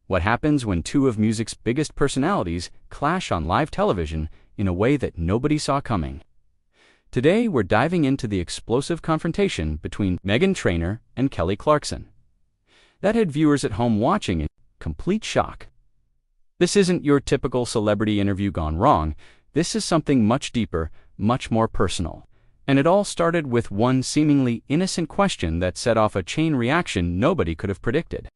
What happens when two of music's biggest personalities clash on live television in a way that nobody saw coming? Today, we're diving into the explosive confrontation between Meghan Trainor and Kelly Clarkson. That had viewers at home watching in complete shock. This isn't your typical celebrity interview gone wrong. This is something much deeper, much more personal. And it all started with one seemingly innocent question that set off a chain reaction nobody could have predicted.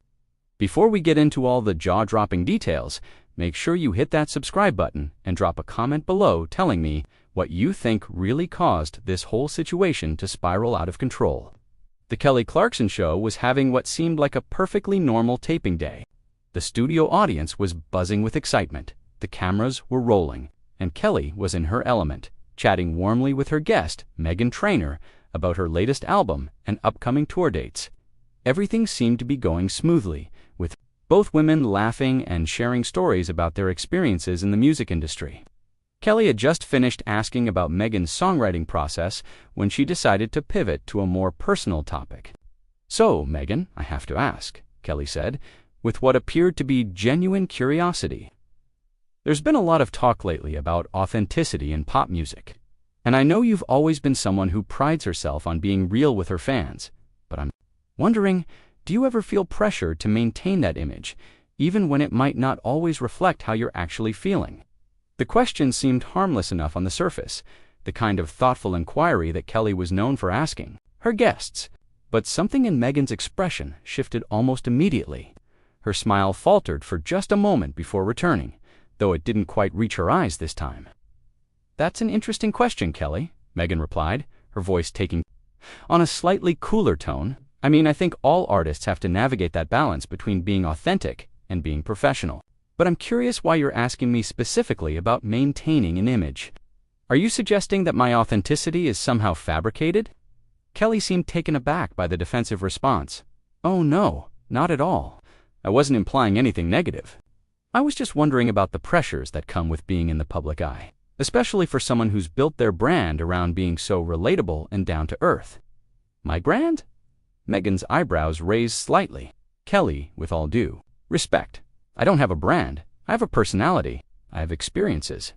Before we get into all the jaw-dropping details, make sure you hit that subscribe button and drop a comment below telling me what you think really caused this whole situation to spiral out of control. The Kelly Clarkson show was having what seemed like a perfectly normal taping day. The studio audience was buzzing with excitement, the cameras were rolling, and Kelly was in her element, chatting warmly with her guest, Meghan Trainor, about her latest album and upcoming tour dates. Everything seemed to be going smoothly, with both women laughing and sharing stories about their experiences in the music industry. Kelly had just finished asking about Meghan's songwriting process when she decided to pivot to a more personal topic. "So, Meghan, I have to ask," Kelly said, with what appeared to be genuine curiosity. "There's been a lot of talk lately about authenticity in pop music, and I know you've always been someone who prides herself on being real with her fans, but I'm wondering, do you ever feel pressure to maintain that image, even when it might not always reflect how you're actually feeling?" The question seemed harmless enough on the surface, the kind of thoughtful inquiry that Kelly was known for asking her guests, but something in Meghan's expression shifted almost immediately. Her smile faltered for just a moment before returning, though it didn't quite reach her eyes this time. "That's an interesting question, Kelly," Meghan replied, her voice taking on a slightly cooler tone. I think all artists have to navigate that balance between being authentic and being professional. But I'm curious why you're asking me specifically about maintaining an image. Are you suggesting that my authenticity is somehow fabricated?" Kelly seemed taken aback by the defensive response. "Oh no, not at all. I wasn't implying anything negative. I was just wondering about the pressures that come with being in the public eye, especially for someone who's built their brand around being so relatable and down to earth." "My brand?" Meghan's eyebrows raised slightly. "Kelly, with all due respect, I don't have a brand. I have a personality. I have experiences.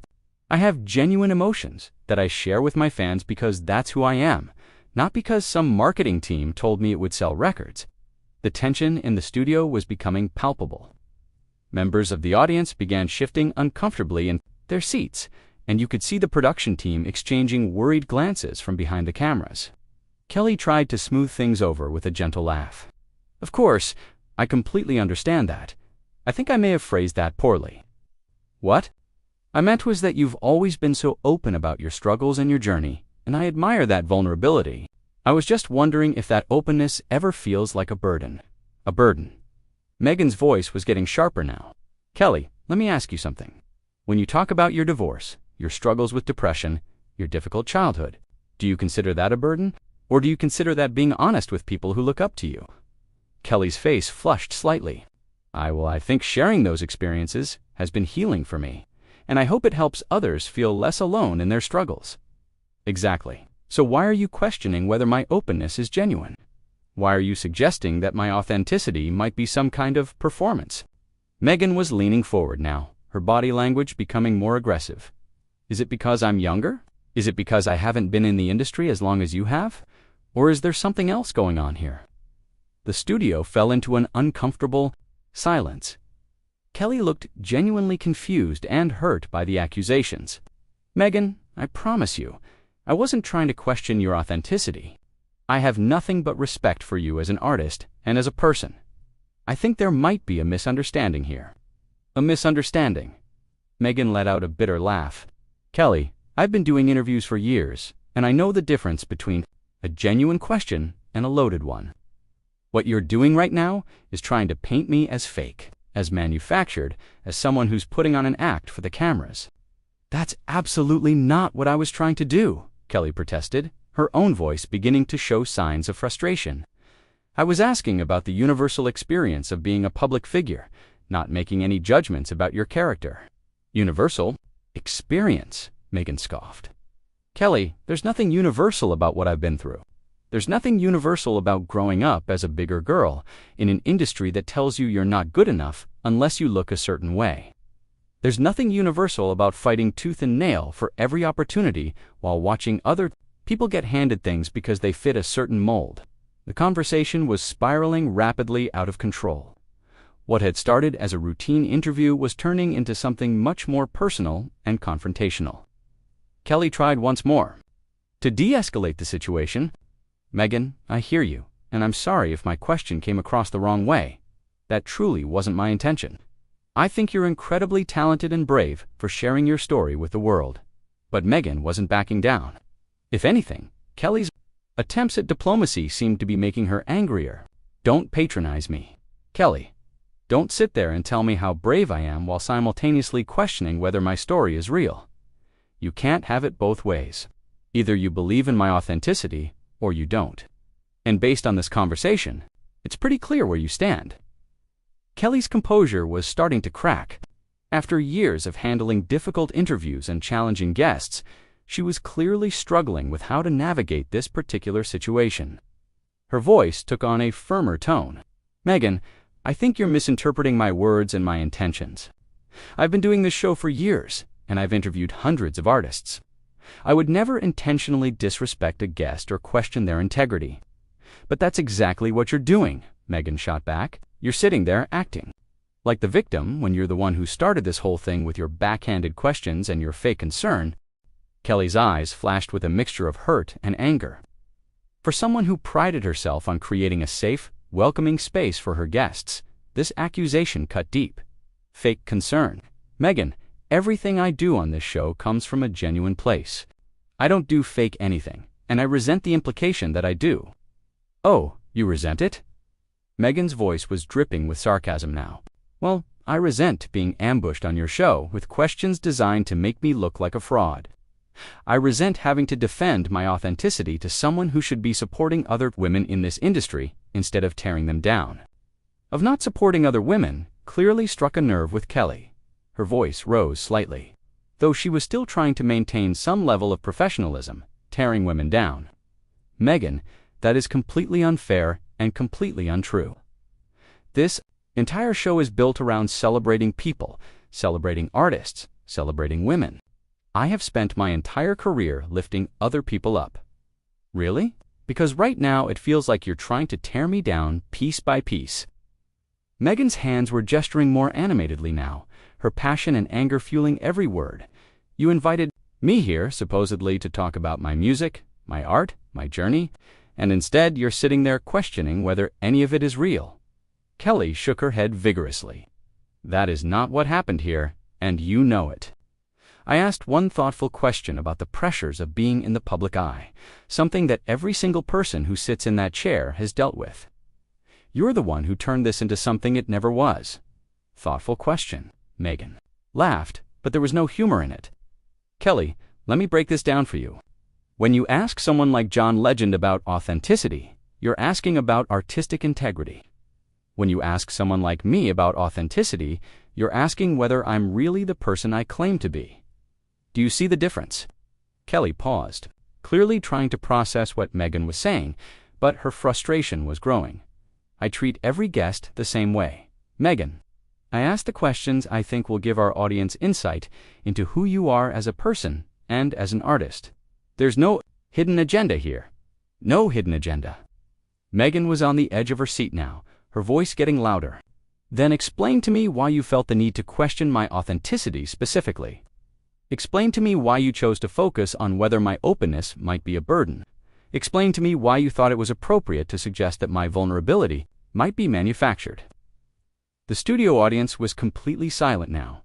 I have genuine emotions that I share with my fans because that's who I am, not because some marketing team told me it would sell records." The tension in the studio was becoming palpable. Members of the audience began shifting uncomfortably in their seats, and you could see the production team exchanging worried glances from behind the cameras. Kelly tried to smooth things over with a gentle laugh. "Of course, I completely understand that. I think I may have phrased that poorly. What I meant was that you've always been so open about your struggles and your journey, and I admire that vulnerability. I was just wondering if that openness ever feels like a burden." "A burden?" Meghan's voice was getting sharper now. "Kelly, let me ask you something. When you talk about your divorce, your struggles with depression, your difficult childhood, do you consider that a burden? Or do you consider that being honest with people who look up to you?" Kelly's face flushed slightly. I think sharing those experiences has been healing for me, and I hope it helps others feel less alone in their struggles." "Exactly. So why are you questioning whether my openness is genuine? Why are you suggesting that my authenticity might be some kind of performance?" Meghan was leaning forward now, her body language becoming more aggressive. "Is it because I'm younger? Is it because I haven't been in the industry as long as you have? Or is there something else going on here?" The studio fell into an uncomfortable silence. Kelly looked genuinely confused and hurt by the accusations. "Meghan, I promise you, I wasn't trying to question your authenticity. I have nothing but respect for you as an artist and as a person. I think there might be a misunderstanding here." "A misunderstanding?" Meghan let out a bitter laugh. "Kelly, I've been doing interviews for years, and I know the difference between a genuine question and a loaded one. What you're doing right now is trying to paint me as fake, as manufactured, as someone who's putting on an act for the cameras." "That's absolutely not what I was trying to do," Kelly protested, her own voice beginning to show signs of frustration. "I was asking about the universal experience of being a public figure, not making any judgments about your character." "Universal experience?" Meghan scoffed. "Kelly, there's nothing universal about what I've been through. There's nothing universal about growing up as a bigger girl in an industry that tells you you're not good enough unless you look a certain way. There's nothing universal about fighting tooth and nail for every opportunity while watching other people get handed things because they fit a certain mold. The conversation was spiraling rapidly out of control. What had started as a routine interview was turning into something much more personal and confrontational. Kelly tried once more. To de-escalate the situation, "Meghan, I hear you, and I'm sorry if my question came across the wrong way. That truly wasn't my intention. I think you're incredibly talented and brave for sharing your story with the world." But Meghan wasn't backing down. If anything, Kelly's attempts at diplomacy seemed to be making her angrier. "Don't patronize me, Kelly. Don't sit there and tell me how brave I am while simultaneously questioning whether my story is real. You can't have it both ways. Either you believe in my authenticity, or you don't. And based on this conversation, it's pretty clear where you stand." Kelly's composure was starting to crack. After years of handling difficult interviews and challenging guests, she was clearly struggling with how to navigate this particular situation. Her voice took on a firmer tone. "Meghan, I think you're misinterpreting my words and my intentions. I've been doing this show for years, and I've interviewed hundreds of artists. I would never intentionally disrespect a guest or question their integrity. But that's exactly what you're doing," Meghan shot back. "You're sitting there acting like the victim when you're the one who started this whole thing with your backhanded questions and your fake concern." Kelly's eyes flashed with a mixture of hurt and anger. For someone who prided herself on creating a safe, welcoming space for her guests, this accusation cut deep. "Fake concern? Meghan, everything I do on this show comes from a genuine place. I don't do fake anything, and I resent the implication that I do." "Oh, you resent it?" Meghan's voice was dripping with sarcasm now. "Well, I resent being ambushed on your show with questions designed to make me look like a fraud. I resent having to defend my authenticity to someone who should be supporting other women in this industry instead of tearing them down." Of not supporting other women clearly struck a nerve with Kelly. Her voice rose slightly, though she was still trying to maintain some level of professionalism, tearing women down. "Meghan, that is completely unfair and completely untrue. This entire show is built around celebrating people, celebrating artists, celebrating women. I have spent my entire career lifting other people up." "Really? Because right now it feels like you're trying to tear me down piece by piece." Meghan's hands were gesturing more animatedly now, her passion and anger fueling every word. "You invited me here, supposedly to talk about my music, my art, my journey, and instead you're sitting there questioning whether any of it is real." Kelly shook her head vigorously. "That is not what happened here, and you know it. I asked one thoughtful question about the pressures of being in the public eye, something that every single person who sits in that chair has dealt with. You're the one who turned this into something it never was." "Thoughtful question," Meghan laughed, but there was no humor in it. "Kelly, let me break this down for you. When you ask someone like John Legend about authenticity, you're asking about artistic integrity. When you ask someone like me about authenticity, you're asking whether I'm really the person I claim to be. Do you see the difference?" Kelly paused, clearly trying to process what Meghan was saying, but her frustration was growing. "I treat every guest the same way, Meghan. I ask the questions I think will give our audience insight into who you are as a person and as an artist. There's no hidden agenda here. No hidden agenda." Meghan was on the edge of her seat now, her voice getting louder. "Then explain to me why you felt the need to question my authenticity specifically. Explain to me why you chose to focus on whether my openness might be a burden. Explain to me why you thought it was appropriate to suggest that my vulnerability might be manufactured." The studio audience was completely silent now,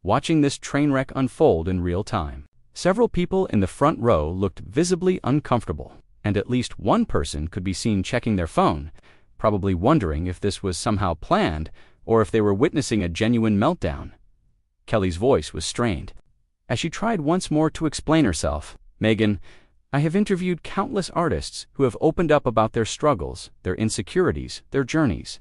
watching this train wreck unfold in real time. Several people in the front row looked visibly uncomfortable, and at least one person could be seen checking their phone, probably wondering if this was somehow planned or if they were witnessing a genuine meltdown. Kelly's voice was strained. As she tried once more to explain herself, "Meghan, I have interviewed countless artists who have opened up about their struggles, their insecurities, their journeys.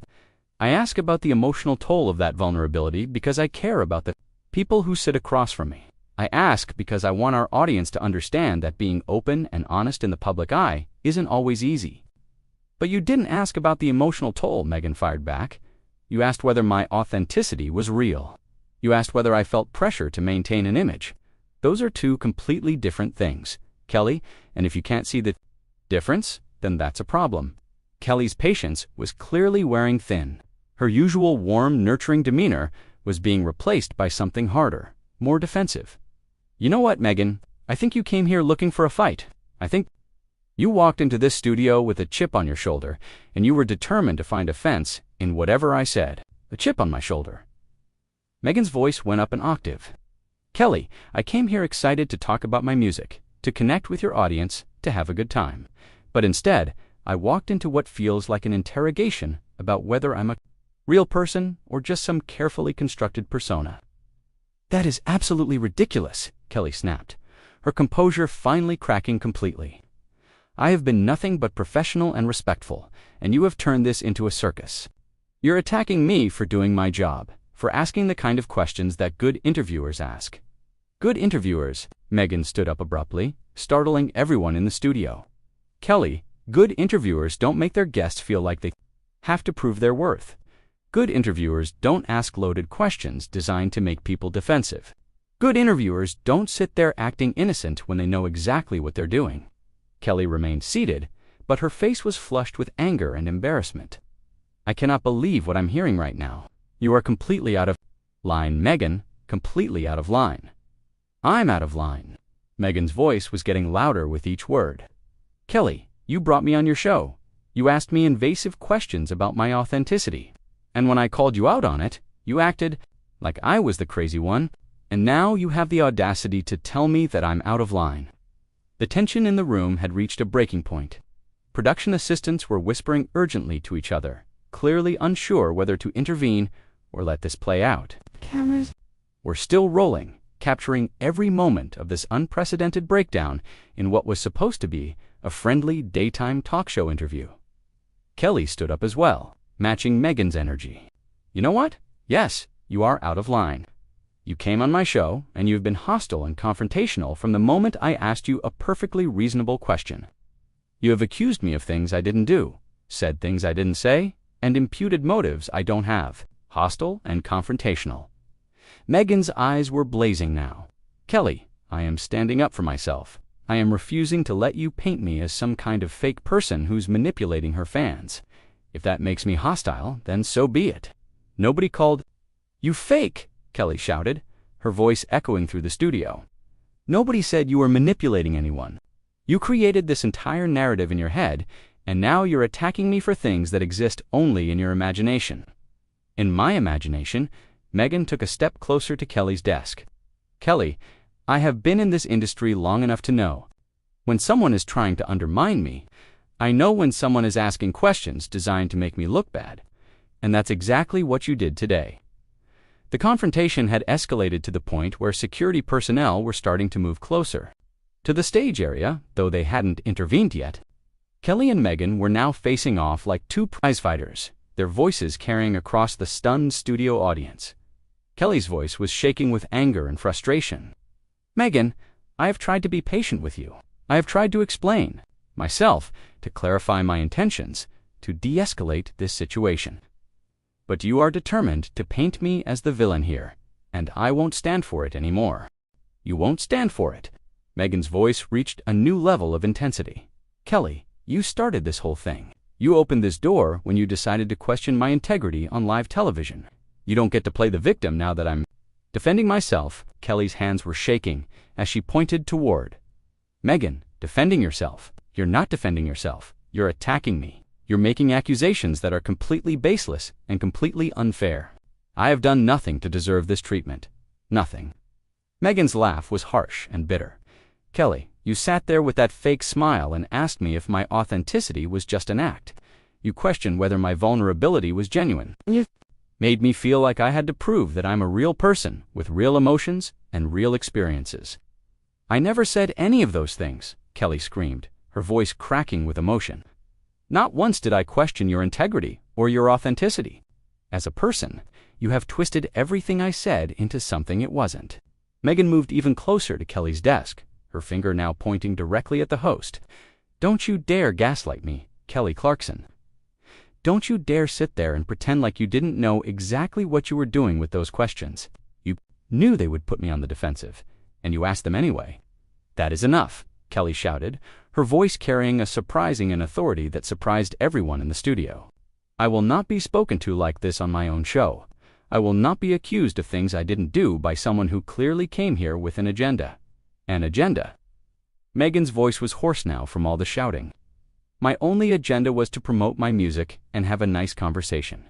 I ask about the emotional toll of that vulnerability because I care about the people who sit across from me. I ask because I want our audience to understand that being open and honest in the public eye isn't always easy." "But you didn't ask about the emotional toll," Meghan fired back. You asked whether my authenticity was real. You asked whether I felt pressure to maintain an image. Those are two completely different things, Kelly, and if you can't see the difference, then that's a problem. Kelly's patience was clearly wearing thin. Her usual warm, nurturing demeanor was being replaced by something harder, more defensive. You know what, Meghan? I think you came here looking for a fight. I think you walked into this studio with a chip on your shoulder, and you were determined to find offense in whatever I said. A chip on my shoulder. Meghan's voice went up an octave. Kelly, I came here excited to talk about my music, to connect with your audience, to have a good time. But instead, I walked into what feels like an interrogation about whether I'm a real person or just some carefully constructed persona. That is absolutely ridiculous, Kelly snapped, her composure finally cracking completely. I have been nothing but professional and respectful, and you have turned this into a circus. You're attacking me for doing my job, for asking the kind of questions that good interviewers ask. Good interviewers, Meghan stood up abruptly, startling everyone in the studio. Kelly, good interviewers don't make their guests feel like they have to prove their worth. Good interviewers don't ask loaded questions designed to make people defensive. Good interviewers don't sit there acting innocent when they know exactly what they're doing. Kelly remained seated, but her face was flushed with anger and embarrassment. I cannot believe what I'm hearing right now. You are completely out of line, Meghan, completely out of line. I'm out of line. Meghan's voice was getting louder with each word. Kelly, you brought me on your show. You asked me invasive questions about my authenticity. And when I called you out on it, you acted like I was the crazy one, and now you have the audacity to tell me that I'm out of line. The tension in the room had reached a breaking point. Production assistants were whispering urgently to each other, clearly unsure whether to intervene or let this play out. Cameras were still rolling, capturing every moment of this unprecedented breakdown in what was supposed to be a friendly daytime talk show interview. Kelly stood up as well, matching Meghan's energy. You know what? Yes, you are out of line. You came on my show, and you've been hostile and confrontational from the moment I asked you a perfectly reasonable question. You have accused me of things I didn't do, said things I didn't say, and imputed motives I don't have, hostile and confrontational. Meghan's eyes were blazing now. Kelly, I am standing up for myself. I am refusing to let you paint me as some kind of fake person who's manipulating her fans. If that makes me hostile, then so be it. Nobody called you fake, Kelly shouted, her voice echoing through the studio. Nobody said you were manipulating anyone. You created this entire narrative in your head, and now you're attacking me for things that exist only in your imagination. In my imagination, Meghan took a step closer to Kelly's desk. Kelly, I have been in this industry long enough to know. When someone is trying to undermine me, I know when someone is asking questions designed to make me look bad. And that's exactly what you did today. The confrontation had escalated to the point where security personnel were starting to move closer to the stage area, though they hadn't intervened yet. Kelly and Meghan were now facing off like two prizefighters, their voices carrying across the stunned studio audience. Kelly's voice was shaking with anger and frustration. Meghan, I have tried to be patient with you. I have tried to explain myself, to clarify my intentions, to de-escalate this situation. But you are determined to paint me as the villain here, and I won't stand for it anymore. You won't stand for it. Meghan's voice reached a new level of intensity. Kelly, you started this whole thing. You opened this door when you decided to question my integrity on live television. You don't get to play the victim now that I'm defending myself. Kelly's hands were shaking as she pointed toward Meghan. Defending yourself. You're not defending yourself. You're attacking me. You're making accusations that are completely baseless and completely unfair. I have done nothing to deserve this treatment. Nothing. Meghan's laugh was harsh and bitter. Kelly, you sat there with that fake smile and asked me if my authenticity was just an act. You questioned whether my vulnerability was genuine. You made me feel like I had to prove that I'm a real person with real emotions and real experiences. I never said any of those things, Kelly screamed, her voice cracking with emotion. Not once did I question your integrity or your authenticity. As a person, you have twisted everything I said into something it wasn't. Meghan moved even closer to Kelly's desk, her finger now pointing directly at the host. Don't you dare gaslight me, Kelly Clarkson. Don't you dare sit there and pretend like you didn't know exactly what you were doing with those questions. You knew they would put me on the defensive, and you asked them anyway. That is enough, Kelly shouted, her voice carrying a surprising authority that surprised everyone in the studio. I will not be spoken to like this on my own show. I will not be accused of things I didn't do by someone who clearly came here with an agenda. An agenda? Meghan's voice was hoarse now from all the shouting. My only agenda was to promote my music and have a nice conversation.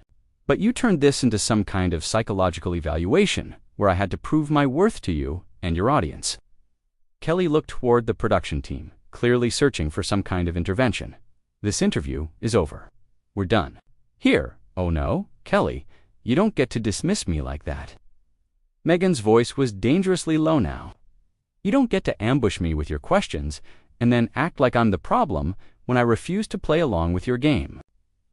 But you turned this into some kind of psychological evaluation where I had to prove my worth to you and your audience. Kelly looked toward the production team, clearly searching for some kind of intervention. This interview is over. We're done. Here, oh no, Kelly, you don't get to dismiss me like that. Meghan's voice was dangerously low now. You don't get to ambush me with your questions and then act like I'm the problem when I refuse to play along with your game.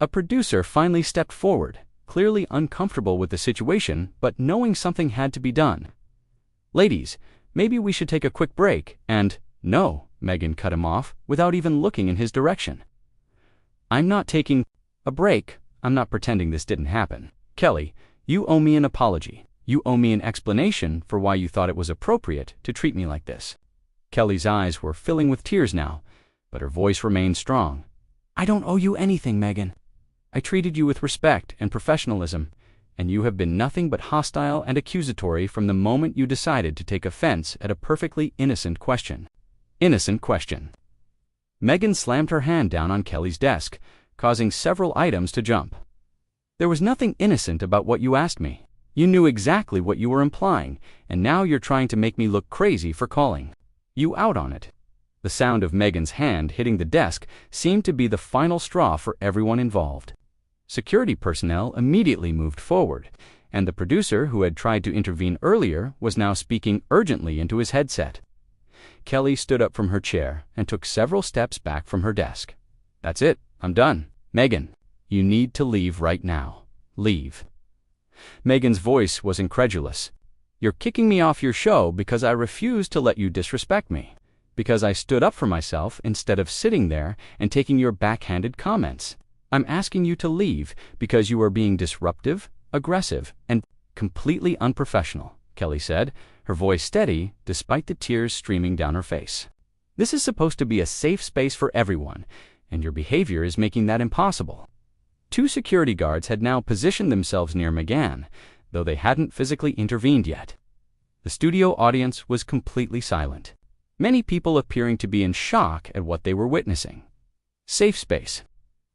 A producer finally stepped forward, clearly uncomfortable with the situation but knowing something had to be done. Ladies, maybe we should take a quick break and— No, Meghan cut him off without even looking in his direction. I'm not taking a break. I'm not pretending this didn't happen. Kelly, you owe me an apology. You owe me an explanation for why you thought it was appropriate to treat me like this. Kelly's eyes were filling with tears now, but her voice remained strong. I don't owe you anything, Meghan. I treated you with respect and professionalism, and you have been nothing but hostile and accusatory from the moment you decided to take offense at a perfectly innocent question. Innocent question. Meghan slammed her hand down on Kelly's desk, causing several items to jump. There was nothing innocent about what you asked me. You knew exactly what you were implying, and now you're trying to make me look crazy for calling you out on it. The sound of Meghan's hand hitting the desk seemed to be the final straw for everyone involved. Security personnel immediately moved forward, and the producer who had tried to intervene earlier was now speaking urgently into his headset. Kelly stood up from her chair and took several steps back from her desk. That's it, I'm done. Meghan, you need to leave right now. Leave. Meghan's voice was incredulous. You're kicking me off your show because I refused to let you disrespect me. Because I stood up for myself instead of sitting there and taking your backhanded comments. I'm asking you to leave because you are being disruptive, aggressive, and completely unprofessional, Kelly said, her voice steady despite the tears streaming down her face. This is supposed to be a safe space for everyone, and your behavior is making that impossible. Two security guards had now positioned themselves near Meghan, though they hadn't physically intervened yet. The studio audience was completely silent, many people appearing to be in shock at what they were witnessing. Safe space.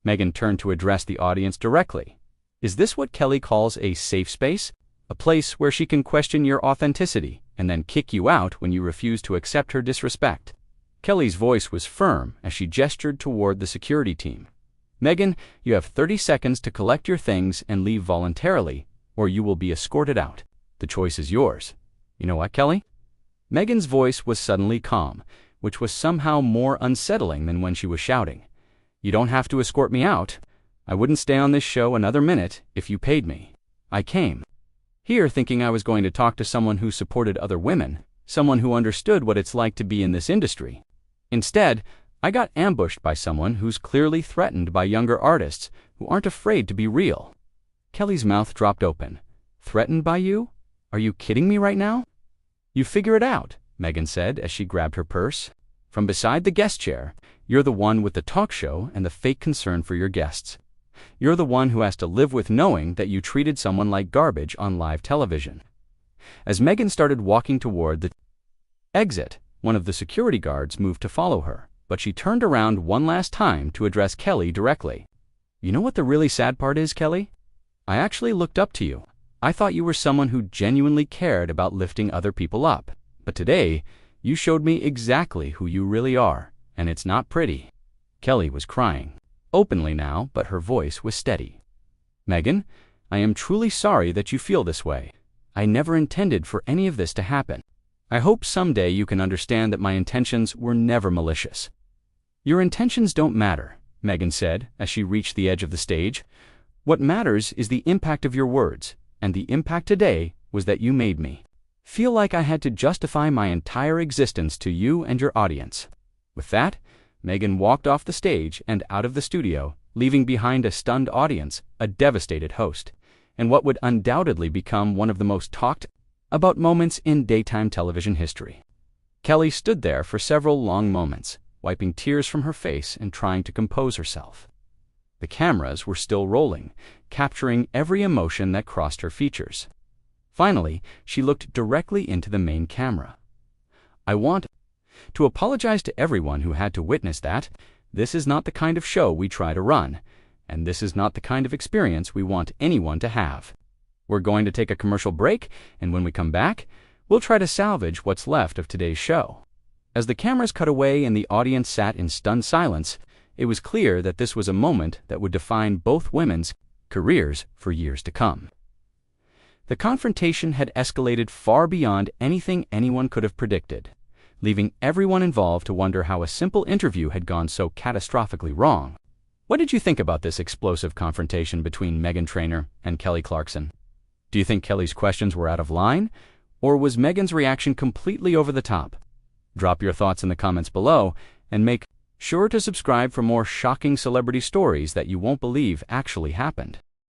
Meghan turned to address the audience directly. Is this what Kelly calls a safe space? A place where she can question your authenticity and then kick you out when you refuse to accept her disrespect? Kelly's voice was firm as she gestured toward the security team. Meghan, you have 30 seconds to collect your things and leave voluntarily, or you will be escorted out. The choice is yours. You know what, Kelly? Meghan's voice was suddenly calm, which was somehow more unsettling than when she was shouting. You don't have to escort me out. I wouldn't stay on this show another minute if you paid me. I came here thinking I was going to talk to someone who supported other women, someone who understood what it's like to be in this industry. Instead, I got ambushed by someone who's clearly threatened by younger artists who aren't afraid to be real. Kelly's mouth dropped open. Threatened by you? Are you kidding me right now? You figure it out, Meghan said as she grabbed her purse. From beside the guest chair, you're the one with the talk show and the fake concern for your guests. You're the one who has to live with knowing that you treated someone like garbage on live television. As Meghan started walking toward the exit, one of the security guards moved to follow her, but she turned around one last time to address Kelly directly. You know what the really sad part is, Kelly? I actually looked up to you. I thought you were someone who genuinely cared about lifting other people up. But today, you showed me exactly who you really are, and it's not pretty. Kelly was crying, openly now, but her voice was steady. Meghan, I am truly sorry that you feel this way. I never intended for any of this to happen. I hope someday you can understand that my intentions were never malicious. Your intentions don't matter, Meghan said as she reached the edge of the stage. What matters is the impact of your words, and the impact today was that you made me feel like I had to justify my entire existence to you and your audience. With that, Meghan walked off the stage and out of the studio, leaving behind a stunned audience, a devastated host, and what would undoubtedly become one of the most talked about moments in daytime television history. Kelly stood there for several long moments, wiping tears from her face and trying to compose herself. The cameras were still rolling, capturing every emotion that crossed her features. Finally, she looked directly into the main camera. "I want to apologize to everyone who had to witness that. This is not the kind of show we try to run, and this is not the kind of experience we want anyone to have. We're going to take a commercial break, and when we come back, we'll try to salvage what's left of today's show." As the cameras cut away and the audience sat in stunned silence, it was clear that this was a moment that would define both women's careers for years to come. The confrontation had escalated far beyond anything anyone could have predicted, leaving everyone involved to wonder how a simple interview had gone so catastrophically wrong. What did you think about this explosive confrontation between Meghan Trainor and Kelly Clarkson? Do you think Kelly's questions were out of line, or was Meghan's reaction completely over the top? Drop your thoughts in the comments below, and make sure to subscribe for more shocking celebrity stories that you won't believe actually happened.